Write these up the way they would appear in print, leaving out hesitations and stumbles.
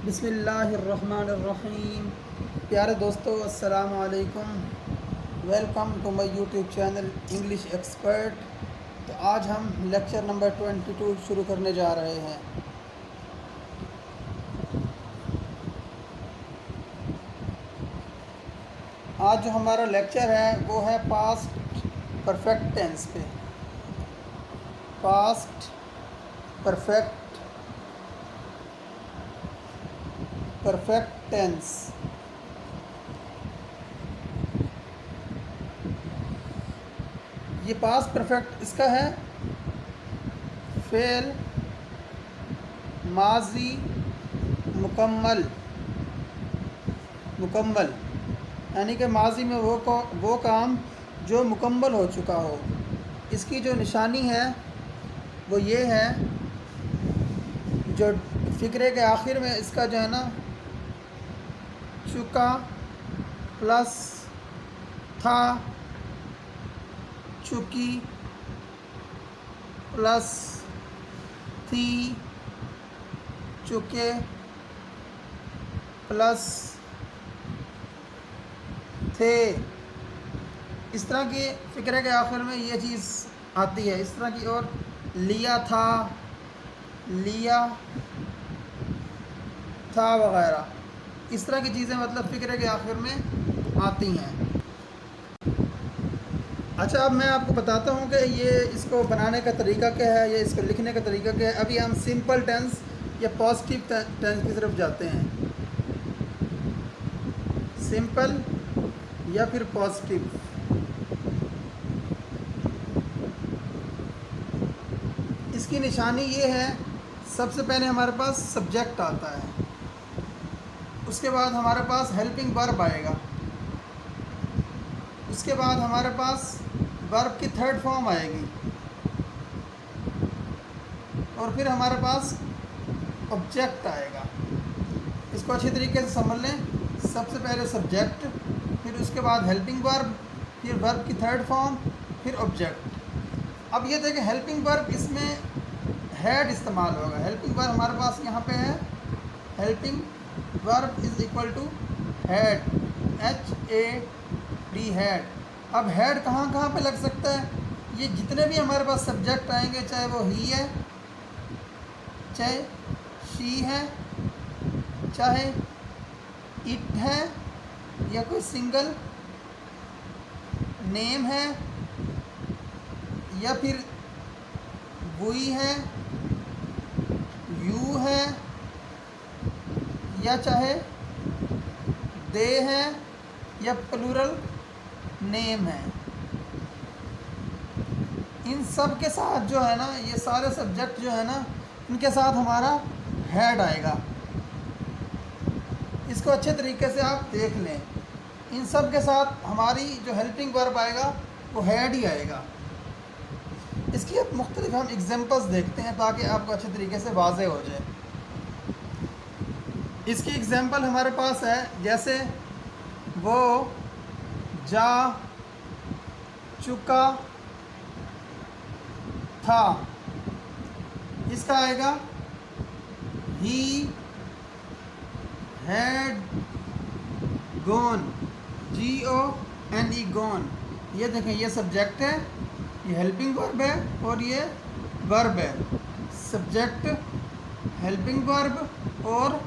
बिस्मिल्लाहिर्रहमानिर्रहीम। प्यारे दोस्तों, अस्सलाम वालेकुम। Welcome to my YouTube channel English expert. तो आज हम लेक्चर नंबर 22 शुरू करने जा रहे हैं। आज जो हमारा लेक्चर है वो है पास्ट परफेक्ट टेंस पे। Past perfect perfect tense. ये पास्ट परफेक्ट इसका है फ़ेल माजी मुकम्मल। मुकम्मल यानी कि माजी में वो काम जो मुकम्मल हो चुका हो। इसकी जो निशानी है वो ये है, जो फ़िक्रे के आखिर में इसका जो है ना चुका प्लस था, चुकी प्लस थी, चुके प्लस थे। इस तरह की फ़िक्रे के आखिर में ये चीज़ आती है। इस तरह की, और लिया था, लिया था वगैरह, इस तरह की चीज़ें मतलब फ़िक्रे के आखिर में आती हैं। अच्छा, अब मैं आपको बताता हूँ कि ये इसको बनाने का तरीका क्या है, या इसको लिखने का तरीका क्या है। अभी हम सिंपल टेंस या पॉजिटिव टेंस की तरफ जाते हैं। सिंपल या फिर पॉजिटिव। इसकी निशानी ये है, सबसे पहले हमारे पास सब्जेक्ट आता है, उसके बाद हमारे पास हेल्पिंग वर्ब आएगा, उसके बाद हमारे पास वर्ब की थर्ड फॉर्म आएगी, और फिर हमारे पास ऑब्जेक्ट आएगा। इसको अच्छी तरीके से समझ लें। सबसे पहले सब्जेक्ट, फिर उसके बाद हेल्पिंग वर्ब, फिर वर्ब की थर्ड फॉर्म, फिर ऑब्जेक्ट। अब ये देखें, हेल्पिंग वर्ब इसमें हैड इस्तेमाल होगा। हेल्पिंग वर्ब हमारे पास यहाँ पे है, helping verb is equal to had, HAD, had. अब हैड कहाँ कहाँ पे लग सकता है? ये जितने भी हमारे पास सब्जेक्ट आएंगे, चाहे वो ही है, चाहे शी है, चाहे इट है, या कोई सिंगल नेम है, या फिर वी है, यू है, या चाहे दे है, या प्लूरल नेम है। इन सब के साथ जो है ना, ये सारे सब्जेक्ट जो है ना, इनके साथ हमारा हैड आएगा। इसको अच्छे तरीके से आप देख लें। इन सब के साथ हमारी जो हेल्पिंग वर्ब आएगा वो हैड ही आएगा। इसकी अब मुख्तलिफ हम एग्जांपल्स देखते हैं ताकि आपको अच्छे तरीके से वाज़ेह हो जाए। इसकी एग्जांपल हमारे पास है, जैसे वो जा चुका था, इसका आएगा he had gone, GONE, gone. ये देखें, ये सब्जेक्ट है, ये हेल्पिंग वर्ब है, और ये वर्ब है। सब्जेक्ट, हेल्पिंग वर्ब और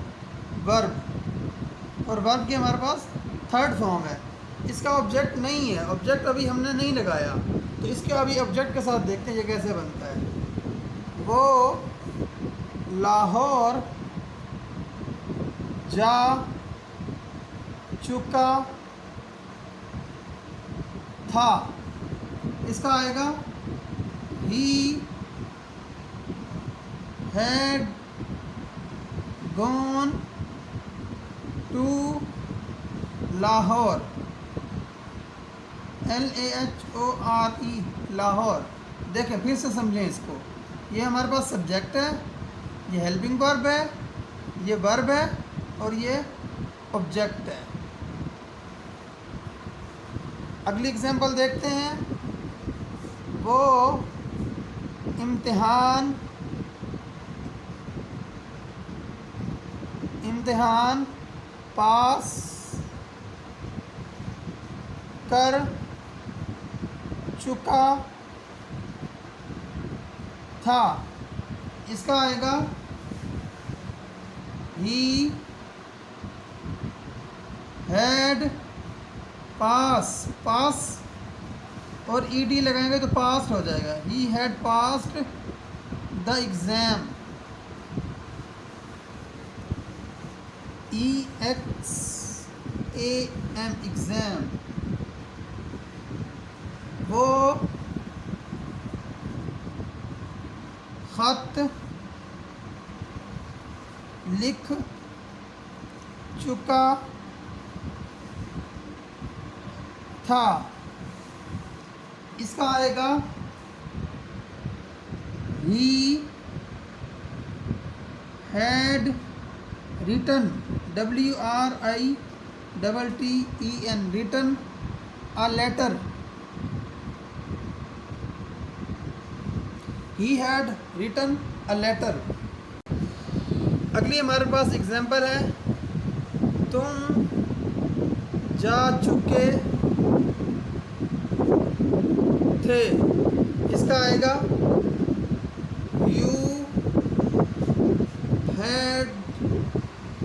वर्ब, और वर्ब की हमारे पास थर्ड फॉर्म है। इसका ऑब्जेक्ट नहीं है, ऑब्जेक्ट अभी हमने नहीं लगाया, तो इसके अभी ऑब्जेक्ट के साथ देखते हैं ये कैसे बनता है। वो लाहौर जा चुका था, इसका आएगा he had gone to Lahore, LAHORE, Lahore. देखें, फिर से समझें इसको। ये हमारे पास सब्जेक्ट है, ये हेल्पिंग वर्ब है, ये वर्ब है, और ये ऑब्जेक्ट है। अगली एग्जांपल देखते हैं। वो इम्तिहान पास कर चुका था। इसका आएगा ही हैड पास, पास और ईडी लगाएंगे तो पास्ड हो जाएगा। He had passed the exam, EXAM exam. वो ख़त लिख चुका था। इसका आएगा he had written, WRITTEN, written a letter. He had written a letter. अगली हमारे पास एग्जाम्पल है, तुम जा चुके थे। इसका आएगा यू हैड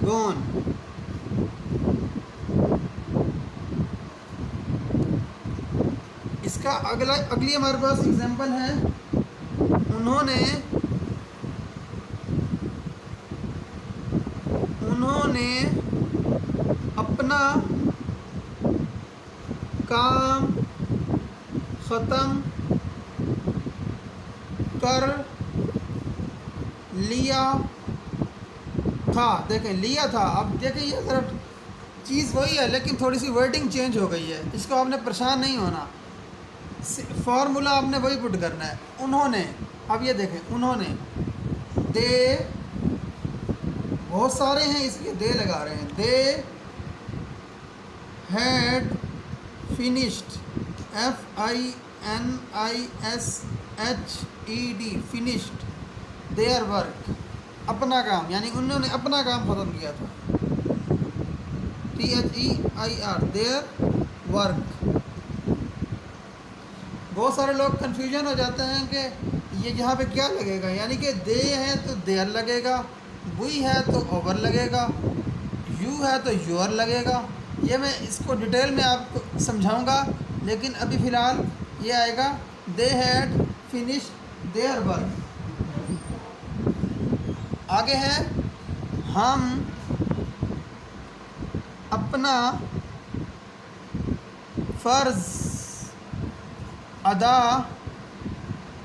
गॉन। इसका अगली हमारे पास एग्जाम्पल है, उन्होंने अपना काम ख़त्म कर लिया था। देखें लिया था, अब देखें ये ज़रा चीज़ वही है लेकिन थोड़ी सी वर्डिंग चेंज हो गई है। इसको आपने परेशान नहीं होना, फार्मूला आपने वही पुट करना है। उन्होंने, अब ये देखें उन्होंने, दे बहुत सारे हैं इसलिए दे लगा रहे हैं। They had finished, FINISHED, finished their work, अपना काम, यानी उन्होंने अपना काम ख़त्म किया था। THEIR, their work. बहुत सारे लोग कन्फ्यूजन हो जाते हैं कि ये यहाँ पे क्या लगेगा, यानी कि दे है तो देयर लगेगा, वी है तो ओवर लगेगा, यू है तो योर लगेगा। ये मैं इसको डिटेल में आपको समझाऊंगा, लेकिन अभी फ़िलहाल ये आएगा they had finished their work. आगे है, हम अपना फ़र्ज़ अदा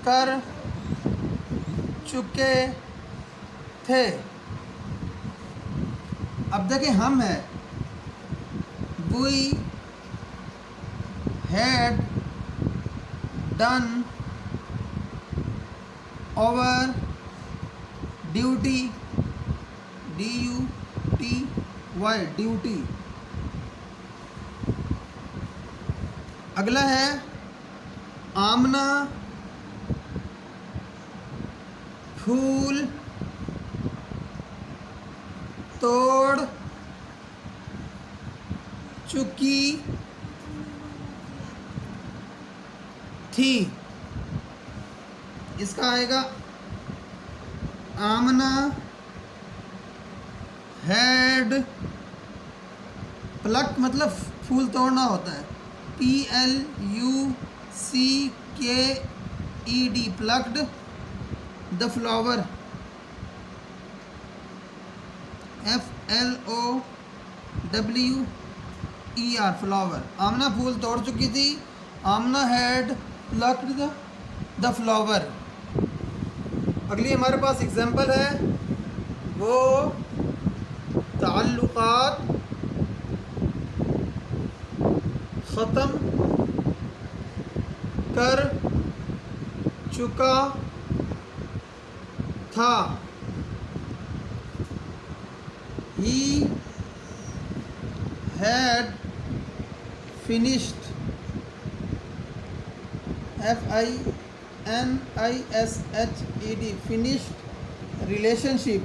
कर चुके थे। अब देखिए हम है, we had done our duty, DUTY, duty. अगला है, आमना फूल तोड़ चुकी थी। इसका आएगा आमना हैड प्लक, मतलब फूल तोड़ना होता है, PLUCKED, plucked the flower, FLOWER, flower. Amna फूल तोड़ चुकी थी, Amna had plucked the flower. अगली हमारे पास एग्जाम्पल है, वो ताल्लुकात ख़त्म कर चुका था। He had finished, FINISHED, finished relationship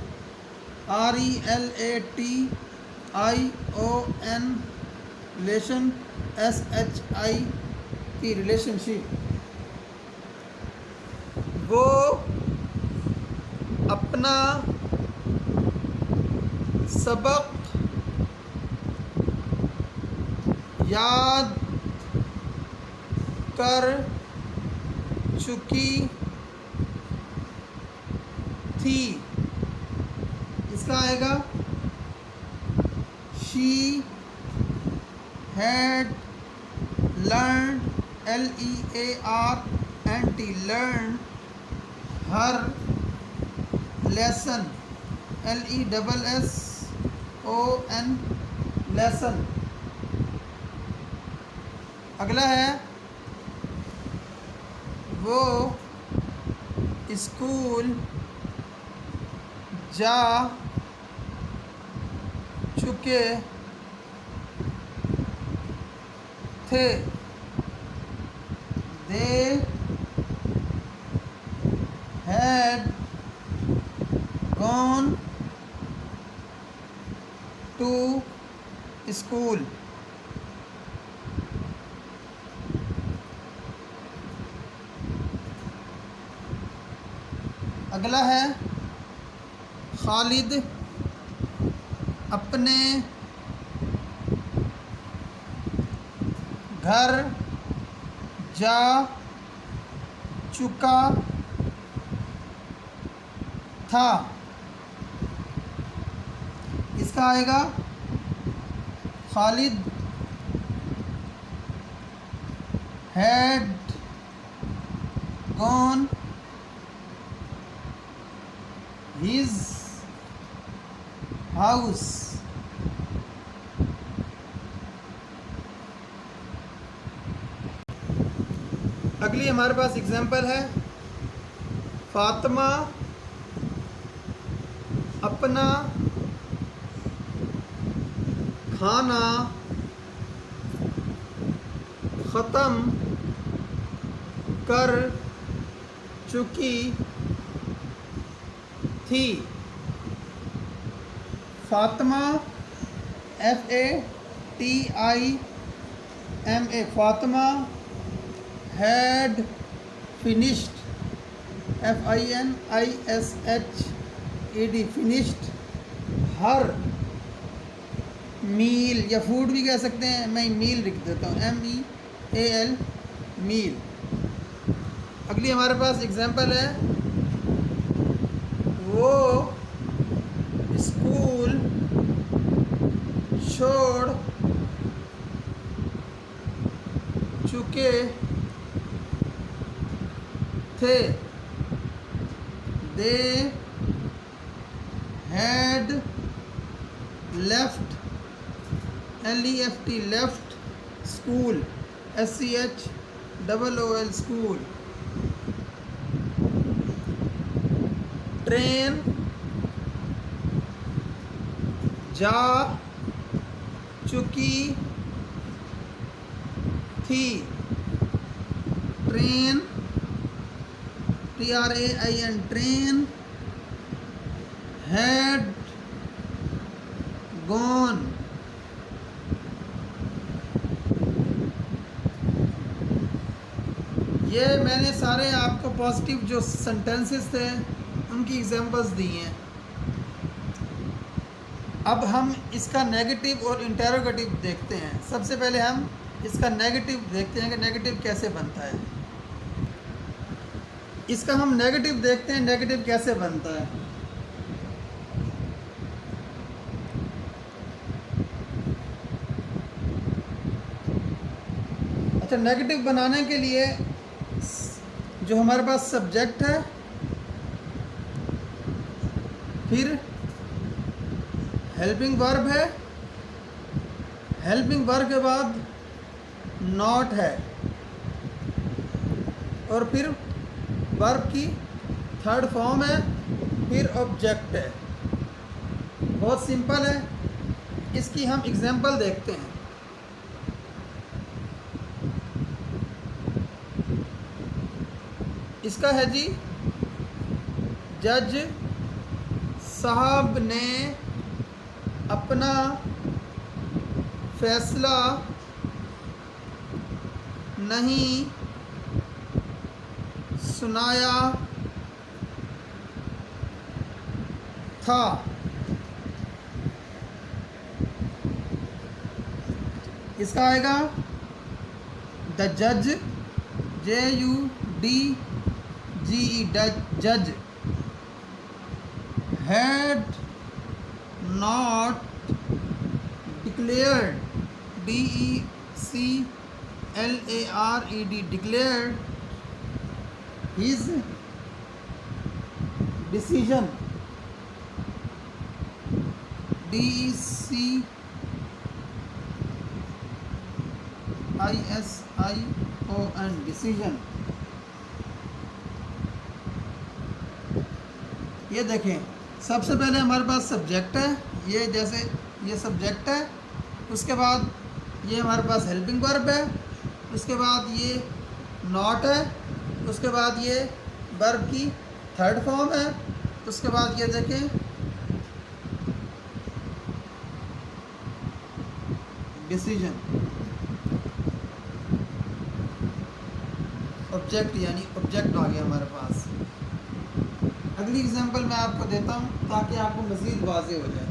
RELATION, relation, SHIP, relationship. वो अपना सबक याद कर चुकी थी। इसका आएगा she had learn, LEARNT, learn her lesson, LESSON, lesson. अगला है वो स्कूल जा चुके थे। They had gone to school. अगला है खालिद अपने घर जा चुका था। इसका आएगा Khalid had gone his house. अगली हमारे पास एग्जाम्पल है फातिमा अपना खाना ख़त्म कर चुकी थी। Fatima FATIMA, Fatima had finished, FINISHED, finished her meal, या फूड भी कह सकते हैं, मैं मील लिख देता हूँ, MEAL, मील। अगली हमारे पास एग्जाम्पल है वो स्कूल छोड़ चुके थे। They had left, LEFT, left school, SCHOOL, school. Train जा चुकी थी। Train TRAIN, train had gone. ये मैंने सारे आपको पॉजिटिव जो सेंटेंसेस थे उनकी एग्जांपल्स दी हैं। अब हम इसका नेगेटिव और इंटेरोगेटिव देखते हैं। सबसे पहले हम इसका नेगेटिव देखते हैं कि नेगेटिव कैसे बनता है। इसका हम नेगेटिव देखते हैं, नेगेटिव कैसे बनता है। अच्छा, नेगेटिव बनाने के लिए जो हमारे पास सब्जेक्ट है, फिर हेल्पिंग वर्ब है, हेल्पिंग वर्ब के बाद नॉट है, और फिर वर्ब की थर्ड फॉर्म है, फिर ऑब्जेक्ट है। बहुत सिंपल है। इसकी हम एग्जांपल देखते हैं। इसका है जी, जज साहब ने अपना फैसला नहीं सुनाया था। इसका आएगा द जज, JUDGE, जज had not declared, DECLARED, declared his decision, DECISION, decision. ये देखें, सबसे पहले हमारे पास सब्जेक्ट है, ये जैसे ये सब्जेक्ट है, उसके बाद ये हमारे पास हेल्पिंग वर्ब है, उसके बाद ये नॉट है, उसके बाद ये वर्ब की थर्ड फॉर्म है, उसके बाद ये देखें डिसीजन, ऑब्जेक्ट, यानी ऑब्जेक्ट आ गया हमारे पास। अगली एग्जांपल मैं आपको देता हूँ ताकि आपको मज़ीद वाज़ेह हो जाए।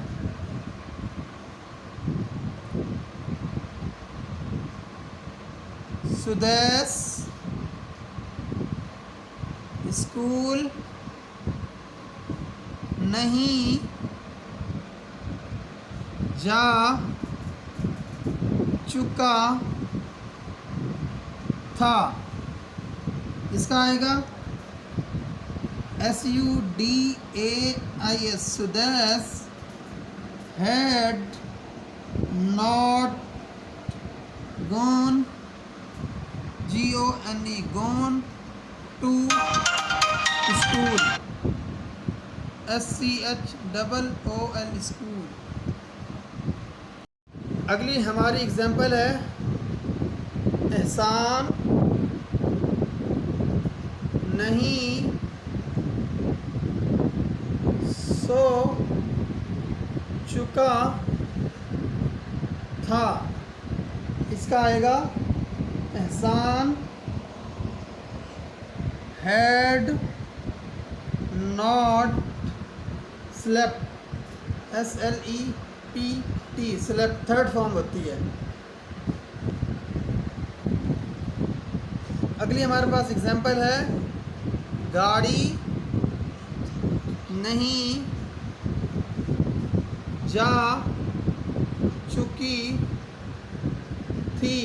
सुदैस स्कूल नहीं जा चुका था। इसका आएगा SUDAIS, Sudais had not gone, GONE, gone to school, SCHOOL, school. अगली हमारी एग्जांपल है एहसान नहीं सो चुका था। इसका आएगा एहसान had not slept, SLEPT, slept third form होती है। अगली हमारे पास एग्जांपल है गाड़ी नहीं जा चुकी थी।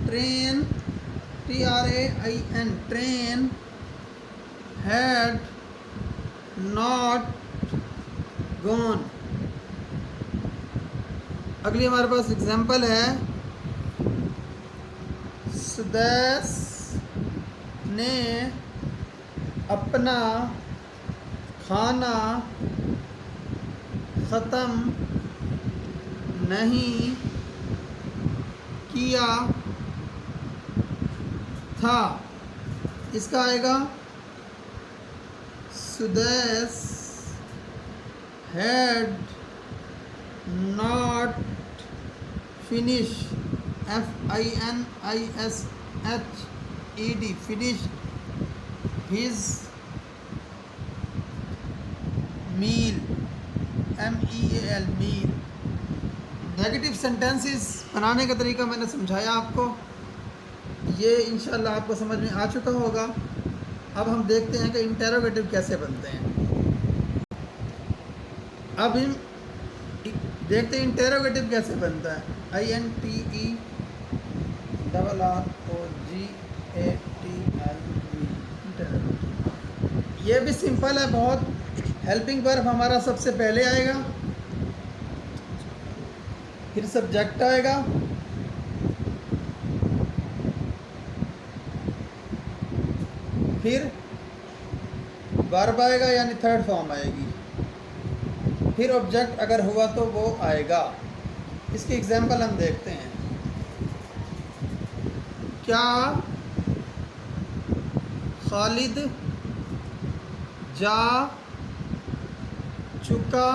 Train, TRAIN, train had not gone. अगली हमारे पास एग्जांपल है सुदैस ने अपना खाना ख़त्म नहीं किया था। इसका आएगा Sudais had not finish, FINISHED, finished his meal, MEAL, meal। Negative sentences बनाने का तरीका मैंने समझाया आपको, ये इंशाल्लाह आपको समझ में आ चुका होगा। अब हम देखते हैं कि इंटेरोगेटिव कैसे बनते हैं। अब हम देखते हैं इंटेरोगेटिव कैसे बनता है। INTERROGATIV, ये भी सिंपल है बहुत। हेल्पिंग वर्ब हमारा सबसे पहले आएगा, फिर सब्जेक्ट आएगा, फिर वर्ब आएगा यानी थर्ड फॉर्म आएगी, फिर ऑब्जेक्ट अगर हुआ तो वो आएगा। इसकी एग्जांपल हम देखते हैं। क्या खालिद जा चुका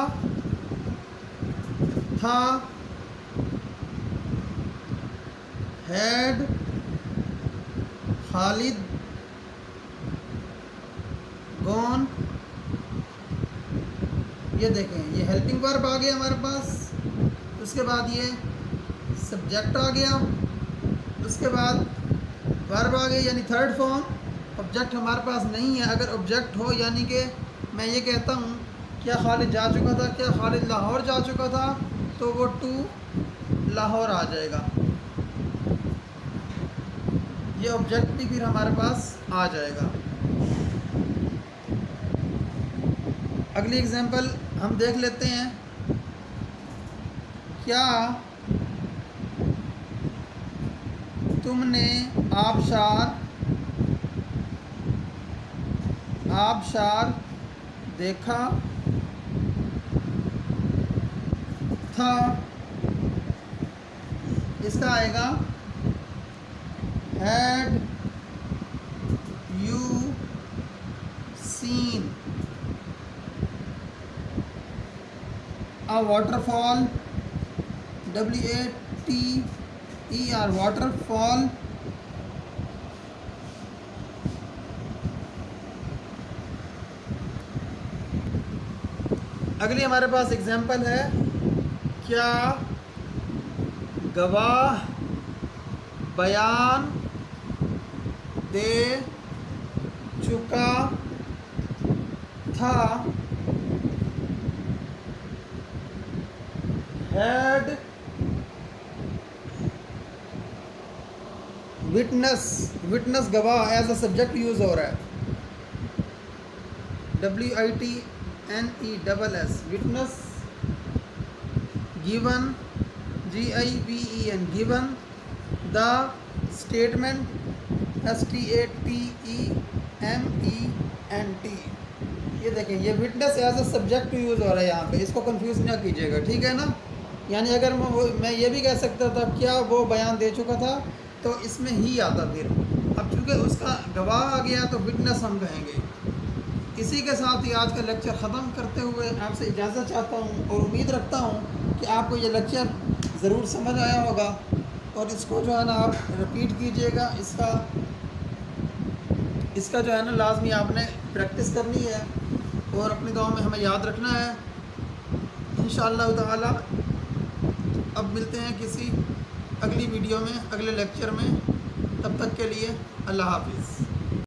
था, हैड खालिद गॉन। ये देखें, ये हेल्पिंग वर्ब आ गया हमारे पास, उसके बाद ये सब्जेक्ट आ गया, उसके बाद वर्ब आ गया यानी थर्ड फॉर्म। ऑब्जेक्ट हमारे पास नहीं है। अगर ऑब्जेक्ट हो यानी कि मैं ये कहता हूँ क्या खालिद जा चुका था, क्या खालिद लाहौर जा चुका था, तो वो टू लाहौर आ जाएगा। ये ऑब्जेक्ट भी फिर हमारे पास आ जाएगा। अगली एग्जांपल हम देख लेते हैं। क्या तुमने आबशार देखा था। इसका आएगा had you seen a waterfall, WATER waterfall. अगली हमारे पास एग्जाम्पल है। क्या गवाह बयान दे चुका था, हैड विटनेस गवाह एज अ सब्जेक्ट यूज हो रहा है, WITNESS witness. Given GIVEN given. The statement STATEMENT। ये देखें, ये witness as a subject use हो रहा है यहाँ पे, इसको कंफ्यूज ना कीजिएगा, ठीक है ना। यानी अगर मैं ये भी कह सकता था क्या वो बयान दे चुका था, तो इसमें ही आता फिर। अब चूँकि उसका गवाह आ गया तो विटनेस हम कहेंगे। इसी के साथ ही आज का लेक्चर ख़त्म करते हुए आपसे इजाज़त चाहता हूँ और उम्मीद रखता हूँ कि आपको ये लेक्चर ज़रूर समझ आया होगा और इसको जो है ना आप रिपीट कीजिएगा। इसका जो है ना लाजमी आपने प्रैक्टिस करनी है और अपनी दुआ में हमें याद रखना है। इंशाअल्लाह ताला अब मिलते हैं किसी अगली वीडियो में, अगले लेक्चर में। तब तक के लिए अल्लाह हाफिज़।